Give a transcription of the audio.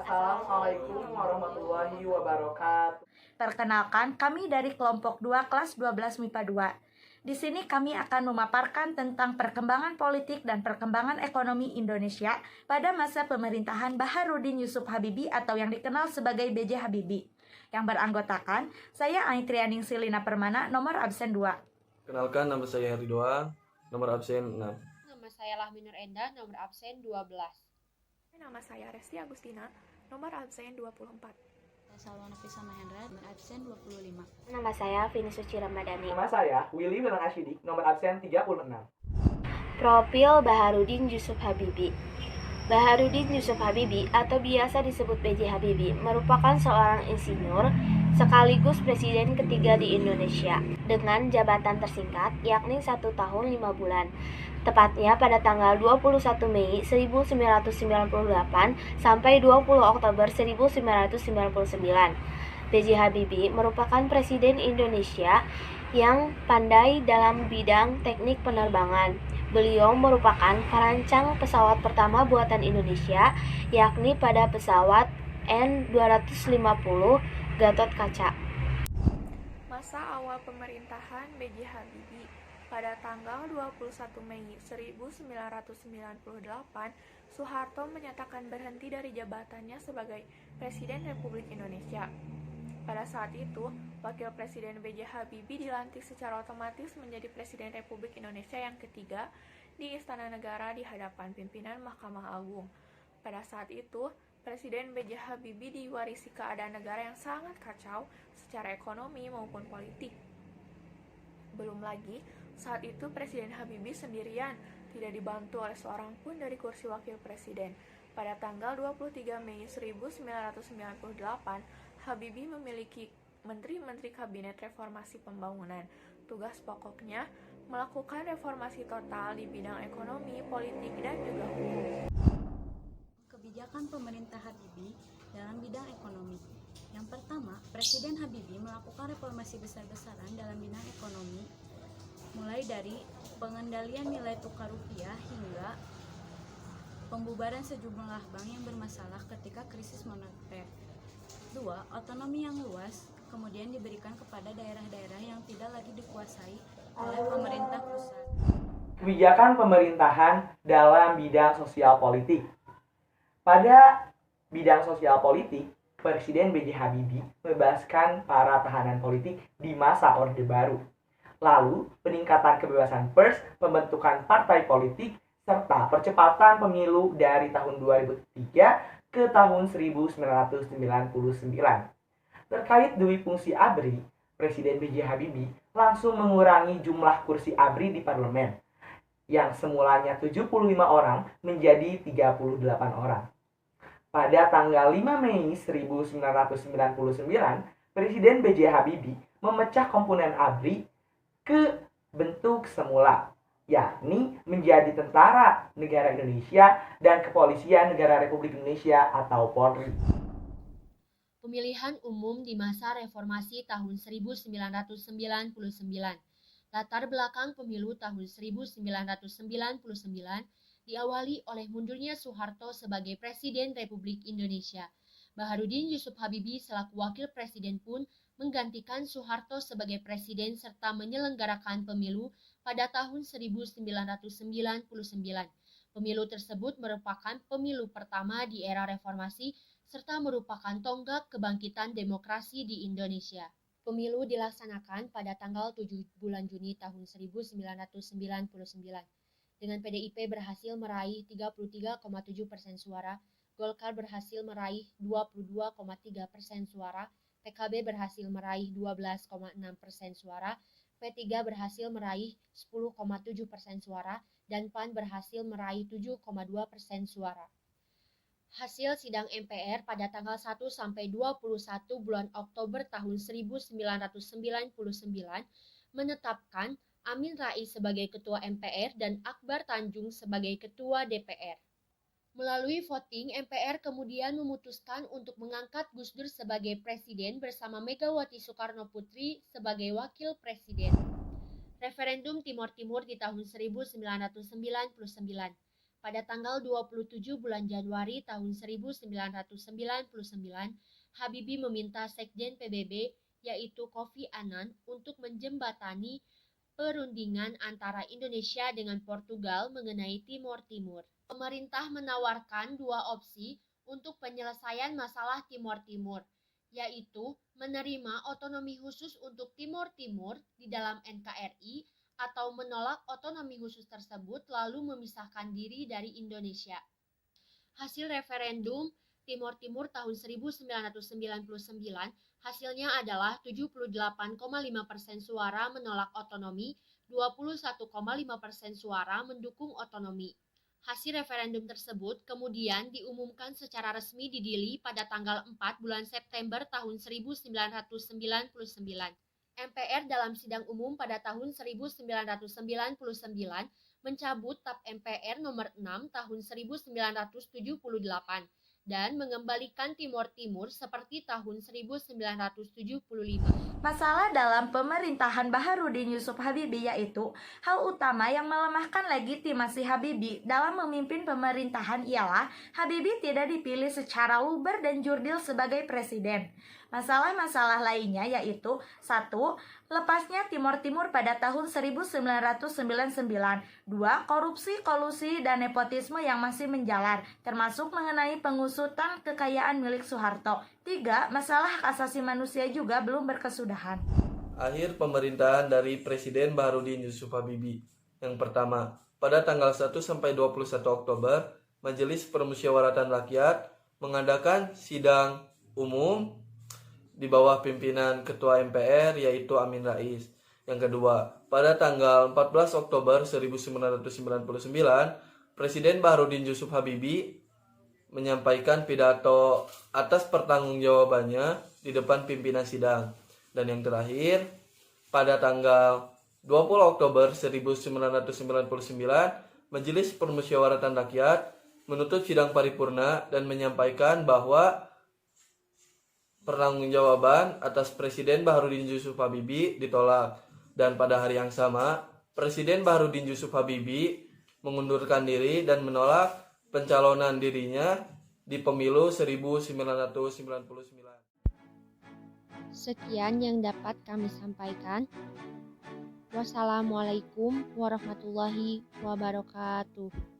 Assalamualaikum warahmatullahi wabarakatuh. Perkenalkan, kami dari kelompok 2 kelas 12 MIPA 2. Di sini kami akan memaparkan tentang perkembangan politik dan perkembangan ekonomi Indonesia pada masa pemerintahan Baharudin Yusuf Habibie atau yang dikenal sebagai B.J. Habibie. Yang beranggotakan, saya Aitrianing Silina Permana, nomor absen 2. Kenalkan, nama saya Heri Doa, nomor absen 6. Nama saya Lahminur Endah, nomor absen 12. Nama saya Resti Agustina, nomor absen 24. Salwa Nafisa Mahendra, nomor absen 25. Nama saya Vini Suci Ramadhani. Nama saya Willy Wilang Asyidik, nomor absen 36. Profil Baharudin Yusuf Habibie. Baharudin Yusuf Habibie atau biasa disebut B.J. Habibie merupakan seorang insinyur sekaligus presiden ketiga di Indonesia dengan jabatan tersingkat yakni 1 tahun 5 bulan. Tepatnya pada tanggal 21 Mei 1998 sampai 20 Oktober 1999. B.J. Habibie merupakan presiden Indonesia yang pandai dalam bidang teknik penerbangan. Beliau merupakan perancang pesawat pertama buatan Indonesia, yakni pada pesawat N250 Gatot Kaca. Masa awal pemerintahan B.J. Habibie. Pada tanggal 21 Mei 1998, Soeharto menyatakan berhenti dari jabatannya sebagai Presiden Republik Indonesia. Pada saat itu, Wakil Presiden B.J. Habibie dilantik secara otomatis menjadi Presiden Republik Indonesia yang ketiga di Istana Negara di hadapan pimpinan Mahkamah Agung. Pada saat itu, Presiden B.J. Habibie diwarisi keadaan negara yang sangat kacau secara ekonomi maupun politik. Belum lagi, saat itu Presiden Habibie sendirian, tidak dibantu oleh seorang pun dari kursi Wakil Presiden. Pada tanggal 23 Mei 1998, Habibie memiliki Menteri-Menteri Kabinet Reformasi Pembangunan. Tugas pokoknya melakukan reformasi total di bidang ekonomi, politik, dan juga hukum. Kebijakan pemerintah Habibie dalam bidang ekonomi. Yang pertama, Presiden Habibie melakukan reformasi besar-besaran dalam bidang ekonomi, mulai dari pengendalian nilai tukar rupiah hingga pembubaran sejumlah bank yang bermasalah ketika krisis moneter. 2. Otonomi yang luas kemudian diberikan kepada daerah-daerah yang tidak lagi dikuasai oleh pemerintah pusat. Kebijakan pemerintahan dalam bidang sosial politik. Pada bidang sosial politik, Presiden B.J. Habibie membebaskan para tahanan politik di masa Orde Baru. Lalu, peningkatan kebebasan pers, pembentukan partai politik, serta percepatan pemilu dari tahun 2003 ke tahun 1999. Terkait dui fungsi ABRI, Presiden B.J. Habibie langsung mengurangi jumlah kursi ABRI di parlemen, yang semulanya 75 orang menjadi 38 orang. Pada tanggal 5 Mei 1999, Presiden B.J. Habibie memecah komponen ABRI ke bentuk semula, yakni menjadi Tentara Negara Indonesia dan Kepolisian Negara Republik Indonesia atau Polri. Pemilihan umum di masa reformasi tahun 1999. Latar belakang pemilu tahun 1999 diawali oleh mundurnya Soeharto sebagai Presiden Republik Indonesia. Baharudin Yusuf Habibie selaku Wakil Presiden pun menggantikan Soeharto sebagai Presiden serta menyelenggarakan pemilu pada tahun 1999. Pemilu tersebut merupakan pemilu pertama di era reformasi serta merupakan tonggak kebangkitan demokrasi di Indonesia. Pemilu dilaksanakan pada tanggal 7 bulan Juni tahun 1999. Dengan PDIP berhasil meraih 33,7% suara, Golkar berhasil meraih 22,3% suara, PKB berhasil meraih 12,6% suara, P3 berhasil meraih 10,7% suara, dan PAN berhasil meraih 7,2% suara. Hasil sidang MPR pada tanggal 1 sampai 21 bulan Oktober tahun 1999 menetapkan Amin Rais sebagai Ketua MPR dan Akbar Tanjung sebagai Ketua DPR. Melalui voting, MPR kemudian memutuskan untuk mengangkat Gus Dur sebagai Presiden bersama Megawati Soekarno Putri sebagai Wakil Presiden. Referendum Timor Timur di tahun 1999. Pada tanggal 27 bulan Januari tahun 1999, Habibie meminta Sekjen PBB yaitu Kofi Annan untuk menjembatani perundingan antara Indonesia dengan Portugal mengenai Timor Timur. Pemerintah menawarkan dua opsi untuk penyelesaian masalah Timor Timur, yaitu menerima otonomi khusus untuk Timor Timur di dalam NKRI atau menolak otonomi khusus tersebut lalu memisahkan diri dari Indonesia. Hasil referendum Timor Timur tahun 1999 hasilnya adalah 78,5% suara menolak otonomi, 21,5% suara mendukung otonomi. Hasil referendum tersebut kemudian diumumkan secara resmi di Dili pada tanggal 4 bulan September tahun 1999. MPR dalam sidang umum pada tahun 1999 mencabut TAP MPR nomor 6 tahun 1978 dan mengembalikan Timor Timur seperti tahun 1975. Masalah dalam pemerintahan Baharudin Yusuf Habibie yaitu hal utama yang melemahkan legitimasi Habibie dalam memimpin pemerintahan ialah Habibie tidak dipilih secara luber dan jurdil sebagai presiden. Masalah-masalah lainnya yaitu 1. Lepasnya Timor Timur pada tahun 1999. 2. Korupsi, kolusi, dan nepotisme yang masih menjalar, termasuk mengenai pengusutan kekayaan milik Soeharto. 3. Masalah hak asasi manusia juga belum berkesudahan. Akhir pemerintahan dari Presiden Baharudin Yusuf Habibie. Yang pertama, pada tanggal 1 sampai 21 Oktober, Majelis Permusyawaratan Rakyat mengadakan sidang umum di bawah pimpinan Ketua MPR yaitu Amin Rais. Yang kedua, pada tanggal 14 Oktober 1999, Presiden Baharudin Yusuf Habibie menyampaikan pidato atas pertanggungjawabannya di depan pimpinan sidang. Dan yang terakhir, pada tanggal 20 Oktober 1999, Majelis Permusyawaratan Rakyat menutup sidang paripurna dan menyampaikan bahwa pertanggungjawaban atas Presiden Baharudin Yusuf Habibie ditolak. Dan pada hari yang sama, Presiden Baharudin Yusuf Habibie mengundurkan diri dan menolak pencalonan dirinya di pemilu 1999. Sekian yang dapat kami sampaikan. Wassalamualaikum warahmatullahi wabarakatuh.